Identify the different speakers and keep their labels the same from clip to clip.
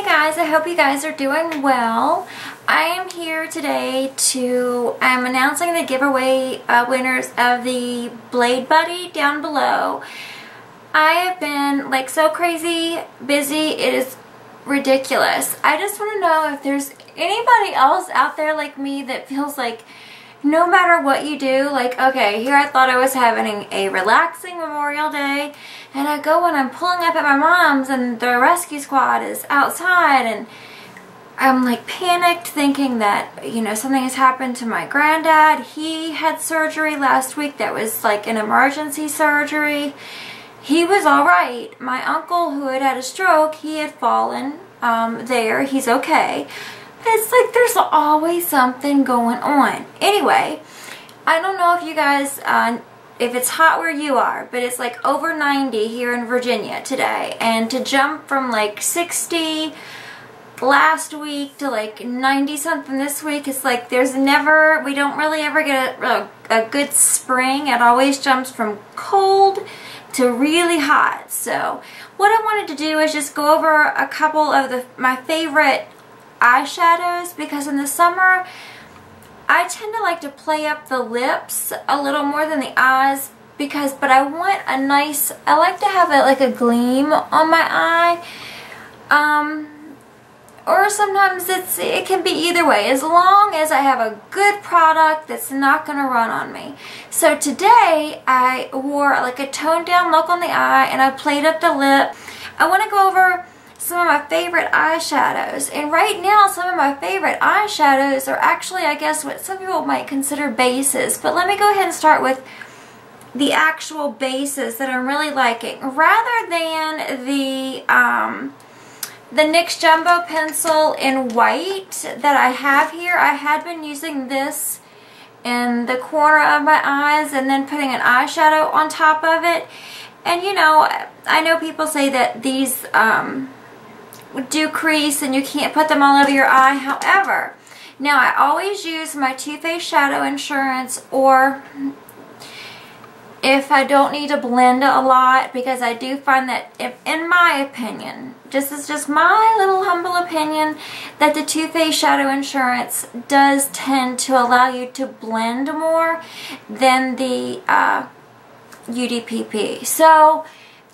Speaker 1: guys, I hope you guys are doing well. I am here today I'm announcing the giveaway winners of the Blade Buddy down below. I have been like so crazy busy, it is ridiculous. I just want to know if there's anybody else out there like me that feels like no matter what you do, like, okay, here I thought I was having a relaxing Memorial Day, and I go and I'm pulling up at my mom's and the rescue squad is outside, and I'm like panicked thinking that, you know, something has happened to my granddad. He had surgery last week that was like an emergency surgery. He was alright. My uncle, who had had a stroke, he had fallen there. He's okay. It's like there's always something going on. Anyway, I don't know if you guys, if it's hot where you are, but it's like over 90 here in Virginia today. And to jump from like 60 last week to like 90 something this week, it's like we don't really ever get a good spring. It always jumps from cold to really hot. So what I wanted to do is just go over a couple of my favorite eyeshadows, because in the summer I tend to like to play up the lips a little more than the eyes, but I want a nice, I like to have like a gleam on my eye, or sometimes it can be either way, as long as I have a good product that's not going to run on me. So today I wore like a toned down look on the eye and I played up the lip. I want to go over some of my favorite eyeshadows, and right now some of my favorite eyeshadows are actually, I guess, what some people might consider bases, but let me go ahead and start with the actual bases that I'm really liking, rather than the NYX Jumbo pencil in white that I have here. I had been using this in the corner of my eyes and then putting an eyeshadow on top of it, and you know, I know people say that these do crease and you can't put them all over your eye. However, now I always use my Too Faced Shadow Insurance, or if I don't need to blend a lot, because I do find that, in my opinion, this is just my little humble opinion, that the Too Faced Shadow Insurance does tend to allow you to blend more than the UDPP. So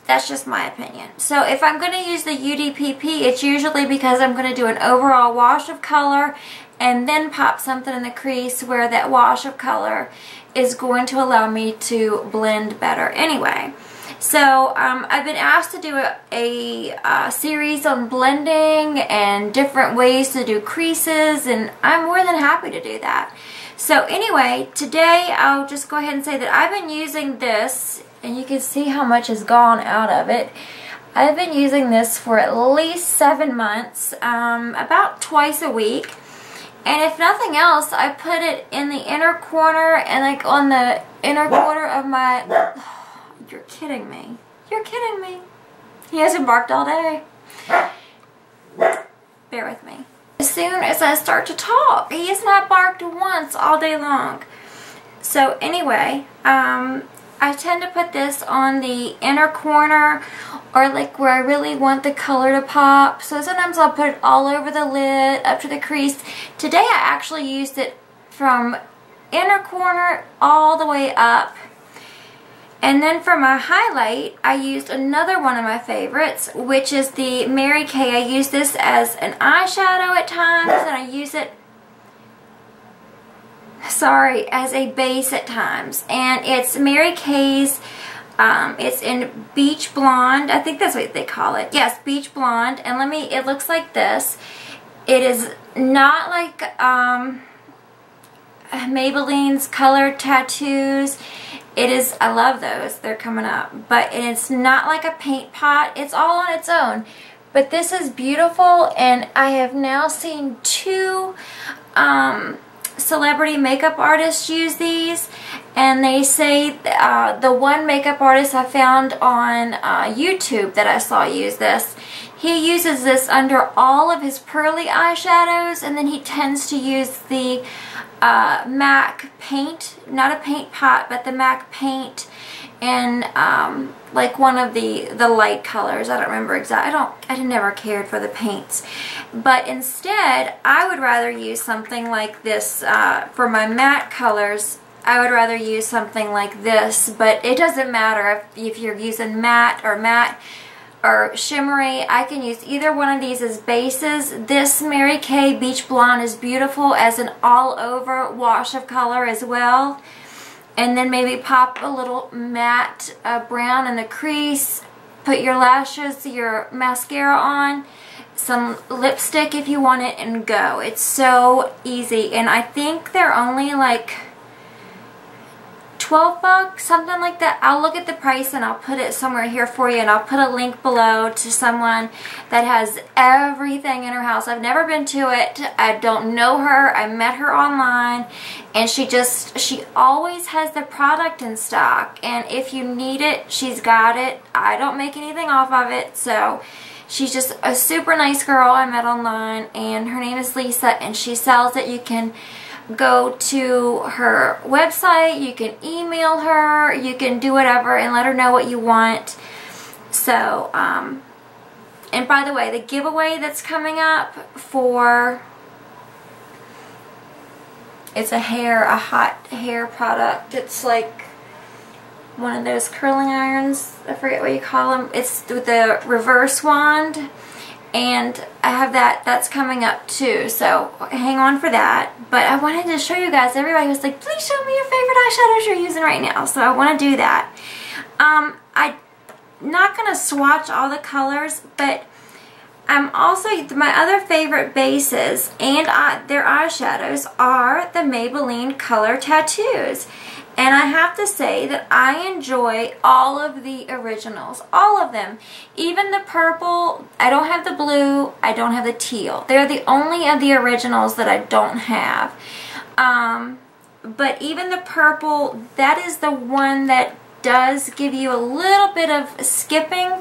Speaker 1: that's just my opinion. So if I'm going to use the UDPP, it's usually because I'm going to do an overall wash of color and then pop something in the crease where that wash of color is going to allow me to blend better anyway. So I've been asked to do a series on blending and different ways to do creases, and I'm more than happy to do that. So anyway, today I'll just go ahead and say that I've been using this, and you can see how much has gone out of it. I've been using this for at least 7 months, about twice a week. And if nothing else, I put it in the inner corner and like on the inner corner of my... You're kidding me. You're kidding me. He hasn't barked all day. Bear with me. As soon as I start to talk, he has not barked once all day long. So anyway, I tend to put this on the inner corner, or like where I really want the color to pop. So sometimes I'll put it all over the lid, up to the crease. Today I actually used it from inner corner all the way up. And then for my highlight, I used another one of my favorites, which is the Mary Kay. I use this as an eyeshadow at times, and I use it, as a base at times. And it's Mary Kay's, it's in Beach Blonde. I think that's what they call it. Yes, Beach Blonde. And it looks like this. It is not like Maybelline's Color Tattoos. It is, I love those, they're coming up, but it's not like a paint pot, it's all on its own. But this is beautiful, and I have now seen 2 celebrity makeup artists use these, and they say the one makeup artist I found on YouTube that I saw use this, he uses this under all of his pearly eyeshadows, and then he tends to use the MAC paint, not a paint pot, but the MAC paint in like one of the light colors. I don't remember exactly. I never cared for the paints. But instead, I would rather use something like this for my matte colors. I would rather use something like this, but it doesn't matter if you're using matte or shimmery. I can use either one of these as bases. This Mary Kay Beach Blonde is beautiful as an all-over wash of color as well. And then maybe pop a little matte brown in the crease, put your lashes, your mascara on, some lipstick if you want it, and go. It's so easy. And I think they're only like 12 bucks, something like that. I'll look at the price and I'll put it somewhere here for you, and I'll put a link below to someone that has everything in her house. I've never been to it. I don't know her. I met her online, and she always has the product in stock, and if you need it, she's got it. I don't make anything off of it, so she's just a super nice girl I met online, and her name is Lisa, and she sells it. You can go to her website, you can email her, you can do whatever and let her know what you want. So, and by the way, the giveaway that's coming up for, it's a hot hair product. It's like one of those curling irons. I forget what you call them. It's with the reverse wand. And I have that's coming up too, so hang on for that. But I wanted to show you guys, everybody was like, please show me your favorite eyeshadows you're using right now. So I want to do that. I'm not going to swatch all the colors, but I'm also, my other favorite bases and their eyeshadows are the Maybelline Color Tattoos. And I have to say that I enjoy all of the originals, all of them. Even the purple, I don't have the blue, I don't have the teal. They're the only of the originals that I don't have. But even the purple, that is the one that does give you a little bit of skipping,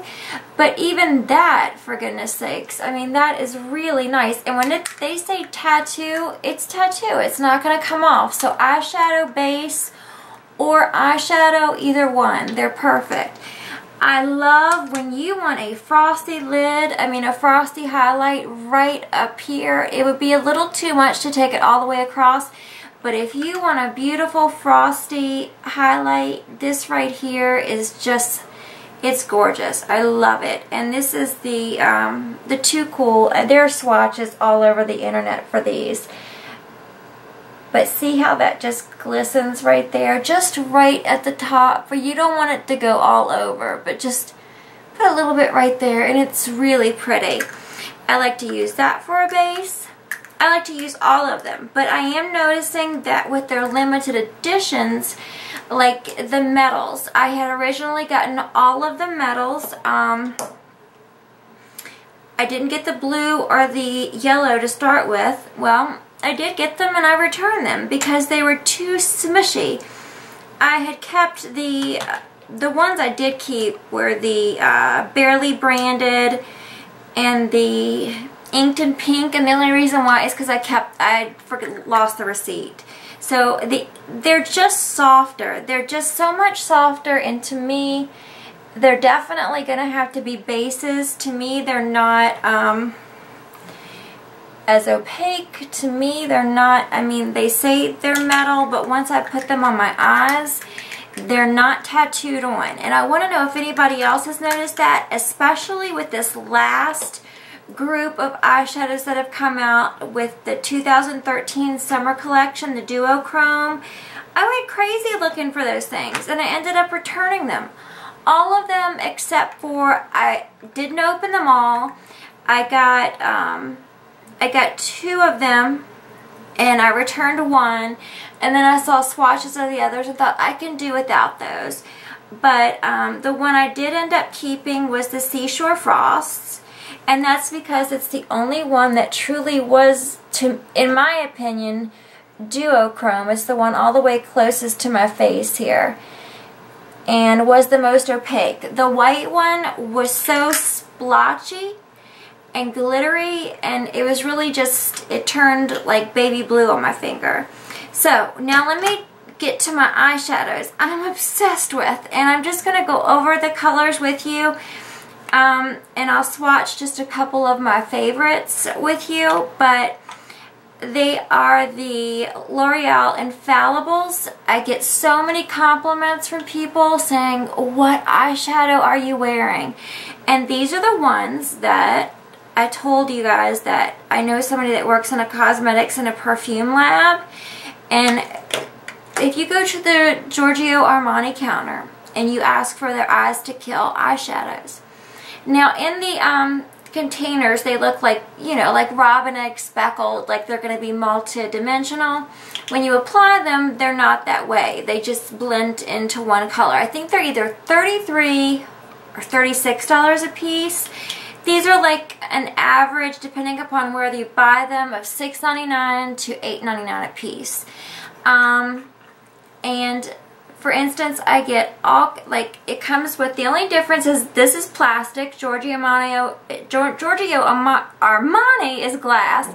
Speaker 1: but even that, for goodness sakes, I mean, that is really nice. And when they say tattoo, it's tattoo. It's not going to come off. So eyeshadow base or eyeshadow, either one, they're perfect. I love when you want a frosty lid, a frosty highlight right up here. It would be a little too much to take it all the way across, but if you want a beautiful frosty highlight, this right here is just, it's gorgeous. I love it. And this is the Too Cool. There are swatches all over the internet for these. But see how that just glistens right there? Just right at the top. For you don't want it to go all over, but just put a little bit right there, and it's really pretty. I like to use that for a base. I like to use all of them. But I am noticing that with their limited editions, like the metals, I had originally gotten all of the metals. I didn't get the blue or the yellow to start with. Well, I did get them and I returned them because they were too smushy. I had kept the ones I did keep were the Barely Branded and the Inked in Pink, and the only reason why is because I freaking lost the receipt. So they're just softer. They're just so much softer, and to me, they're definitely going to have to be bases. To me, they're not as opaque. To me, they're not, they say they're metal, but once I put them on my eyes, they're not tattooed on. And I want to know if anybody else has noticed that, especially with this last group of eyeshadows that have come out with the 2013 summer collection, the duochrome. I went crazy looking for those things, and I ended up returning them. All of them except for, I didn't open them all. I got 2 of them, and I returned 1, and then I saw swatches of the others and thought I can do without those. But the one I did end up keeping was the Seashore Frosts, and that's because it's the only one that truly was, in my opinion, duochrome. It's the one all the way closest to my face here, and was the most opaque. The white one was so splotchy and glittery, and it was really just, it turned like baby blue on my finger. So now let me get to my eyeshadows I'm obsessed with, and I'm just going to go over the colors with you, and I'll swatch just a couple of my favorites with you, but they are the L'Oreal Infallibles. I get so many compliments from people saying, what eyeshadow are you wearing? And these are the ones that I told you guys that I know somebody that works in a cosmetics and a perfume lab, and if you go to the Giorgio Armani counter and you ask for their Eyes to Kill eyeshadows. Now in the containers they look like, you know, like robin egg speckled, like they're going to be multi-dimensional. When you apply them, they're not that way. They just blend into one color. I think they're either $33 or $36 a piece. These are like an average, depending upon where you buy them, of $6.99 to $8.99 a piece. And for instance, I get all, like, it comes with, the only difference is this is plastic, Giorgio Armani is glass.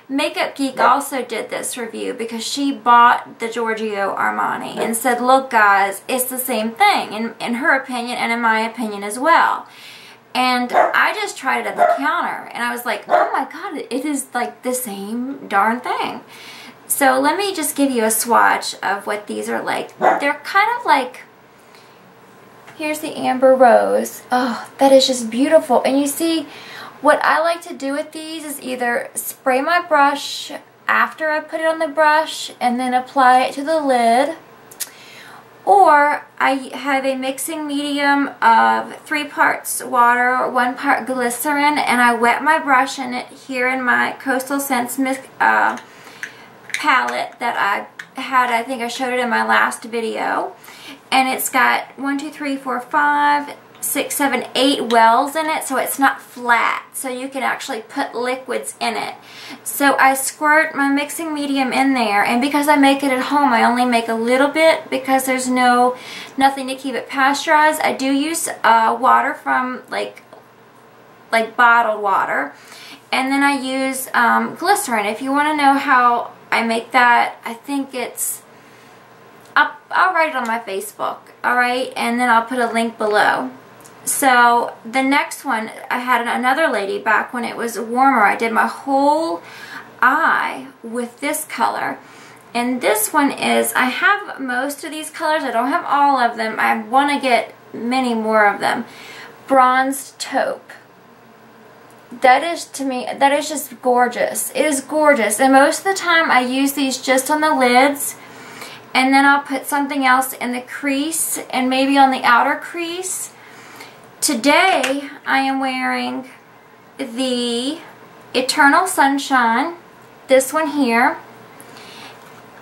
Speaker 1: Makeup Geek also did this review because she bought the Giorgio Armani and said, look guys, it's the same thing, in her opinion and in my opinion as well. And I just tried it at the counter and I was like, oh my god, it is like the same darn thing. So let me just give you a swatch of what these are like. They're kind of like, here's the Amber Rose. Oh, that is just beautiful. And you see, what I like to do with these is either spray my brush after I put it on the brush and then apply it to the lid, or I have a mixing medium of 3 parts water, 1 part glycerin, and I wet my brush in it here in my Coastal Scents palette that I had. I think I showed it in my last video, and it's got 1, 2, 3, 4, 5, 6, 7, 8 wells in it, so it's not flat, so you can actually put liquids in it. So I squirt my mixing medium in there, and because I make it at home, I only make a little bit because there's nothing to keep it pasteurized. I do use water from like bottled water, and then I use glycerin. If you want to know how I make that, I think it's, I'll write it on my Facebook, alright, and then I'll put a link below. So the next one, I had another lady back when it was warmer. I did my whole eye with this color, and this one is, I have most of these colors, I don't have all of them, I want to get many more of them. Bronzed Taupe. That is, to me, that is just gorgeous. It is gorgeous, and most of the time I use these just on the lids, and then I'll put something else in the crease and maybe on the outer crease. Today I am wearing the Eternal Sunshine, this one here,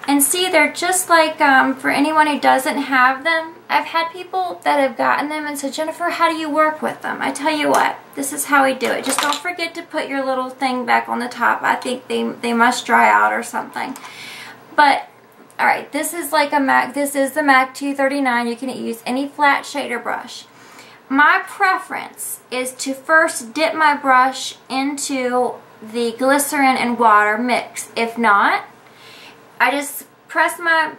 Speaker 1: and see, they're just like, for anyone who doesn't have them, I've had people that have gotten them and said, Jennifer, how do you work with them? I tell you what, this is how we do it. Just don't forget to put your little thing back on the top. I think they must dry out or something. But, alright, this is like a MAC, this is the MAC 239. You can use any flat shader brush. My preference is to first dip my brush into the glycerin and water mix. If not, I just press my,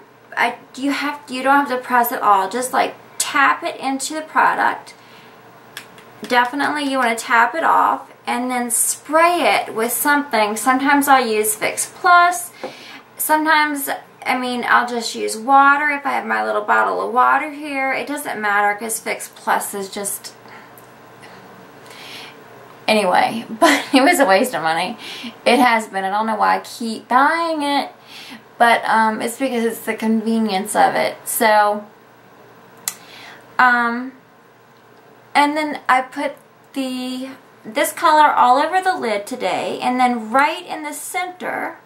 Speaker 1: you don't have to press it all. Just like tap it into the product. Definitely you want to tap it off and then spray it with something. Sometimes I'll use Fix Plus. Sometimes, I mean, I'll just use water if I have my little bottle of water here. It doesn't matter because Fix Plus is just, anyway, but it was a waste of money. It has been. I don't know why I keep buying it, but it's because it's the convenience of it. So, and then I put this color all over the lid today, and then right in the center,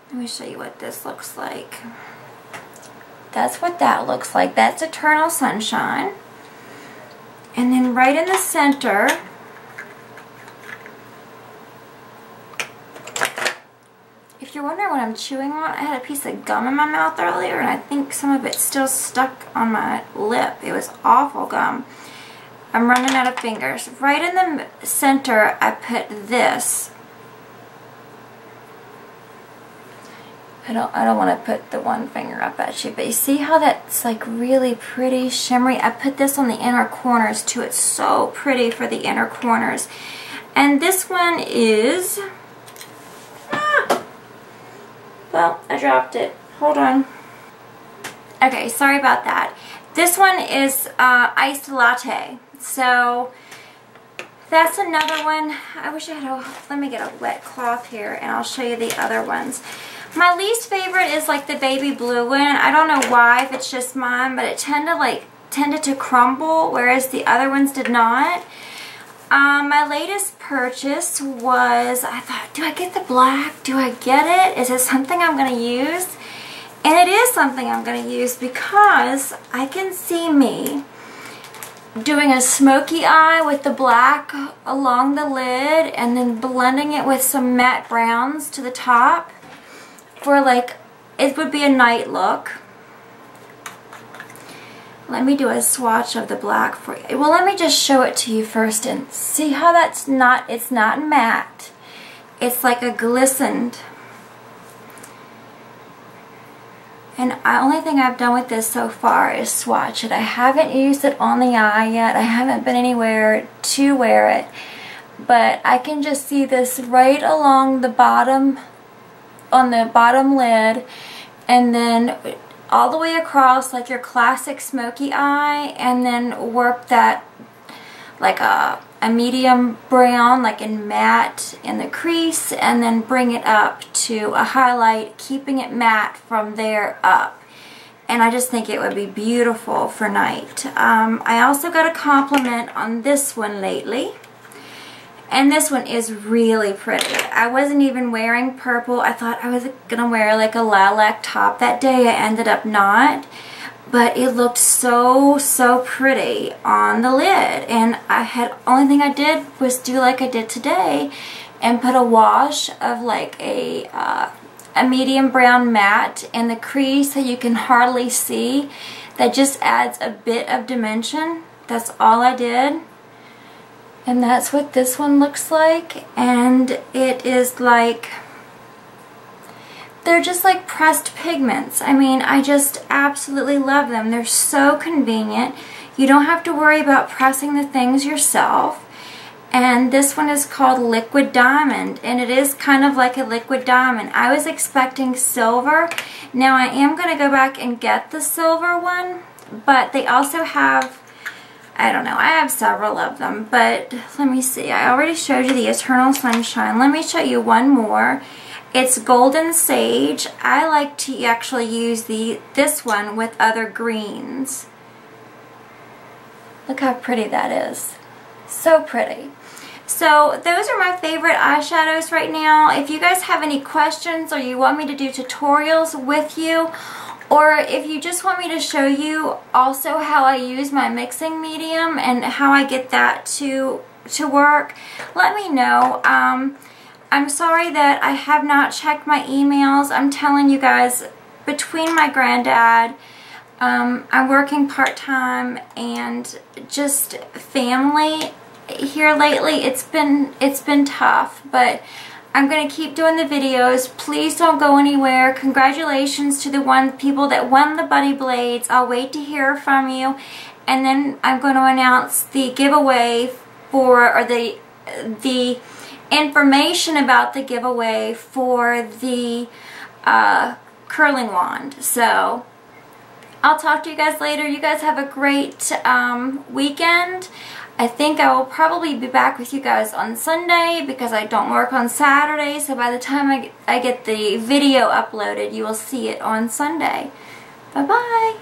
Speaker 1: let me show you what this looks like. That's what that looks like. That's Eternal Sunshine. And then right in the center, if you're wondering what I'm chewing on, I had a piece of gum in my mouth earlier, and I think some of it's still stuck on my lip. It was awful gum. I'm running out of fingers. Right in the center, I put this. I don't want to put the one finger up at you, but you see how that's like really pretty shimmery? I put this on the inner corners too. It's so pretty for the inner corners. And this one is, well, I dropped it. Hold on. Okay, sorry about that. This one is iced latte. So that's another one. I wish I had let me get a wet cloth here and I'll show you the other ones. My least favorite is like the baby blue one. I don't know why, if it's just mine, but it tended to crumble, whereas the other ones did not. My latest purchase was, I thought, do I get the black? Do I get it? Is it something I'm going to use? And it is something I'm going to use because I can see me doing a smoky eye with the black along the lid and then blending it with some matte browns to the top for like, it would be a night look. Let me do a swatch of the black for you. Well, let me just show it to you first and see how that's not, it's not matte. It's like a glistened. And the only thing I've done with this so far is swatch it. I haven't used it on the eye yet. I haven't been anywhere to wear it. But I can just see this right along the bottom, on the bottom lid, and then all the way across like your classic smoky eye, and then work that like a medium brown, like in matte in the crease, and then bring it up to a highlight, keeping it matte from there up. And I just think it would be beautiful for night. I also got a compliment on this one lately. And this one is really pretty. I wasn't even wearing purple. I thought I was going to wear like a lilac top that day. I ended up not. But it looked so, so pretty on the lid. And only thing I did was do like I did today and put a wash of like a medium brown matte in the crease so you can hardly see. That just adds a bit of dimension. That's all I did. And that's what this one looks like. And it is like, they're just like pressed pigments. I mean, I just absolutely love them. They're so convenient. You don't have to worry about pressing the things yourself. And this one is called Liquid Diamond, and it is kind of like a liquid diamond. I was expecting silver. Now I am going to go back and get the silver one, but they also have, I don't know, I have several of them, but let me see. I already showed you the Eternal Sunshine. Let me show you one more. It's Golden Sage. I like to actually use this one with other greens. Look how pretty that is. So pretty. So those are my favorite eyeshadows right now. If you guys have any questions or you want me to do tutorials with you, or if you just want me to show you also how I use my mixing medium and how I get that to work, let me know. I'm sorry that I have not checked my emails. I'm telling you guys, between my granddad, I'm working part-time, and just family here lately, it's been tough, but I'm going to keep doing the videos. Please don't go anywhere. Congratulations to the people that won the Buddy Blades. I'll wait to hear from you, and then I'm going to announce the giveaway or the information about the giveaway for the curling wand. So I'll talk to you guys later. You guys have a great weekend. I think I will probably be back with you guys on Sunday because I don't work on Saturday. So by the time I get the video uploaded, you will see it on Sunday. Bye-bye.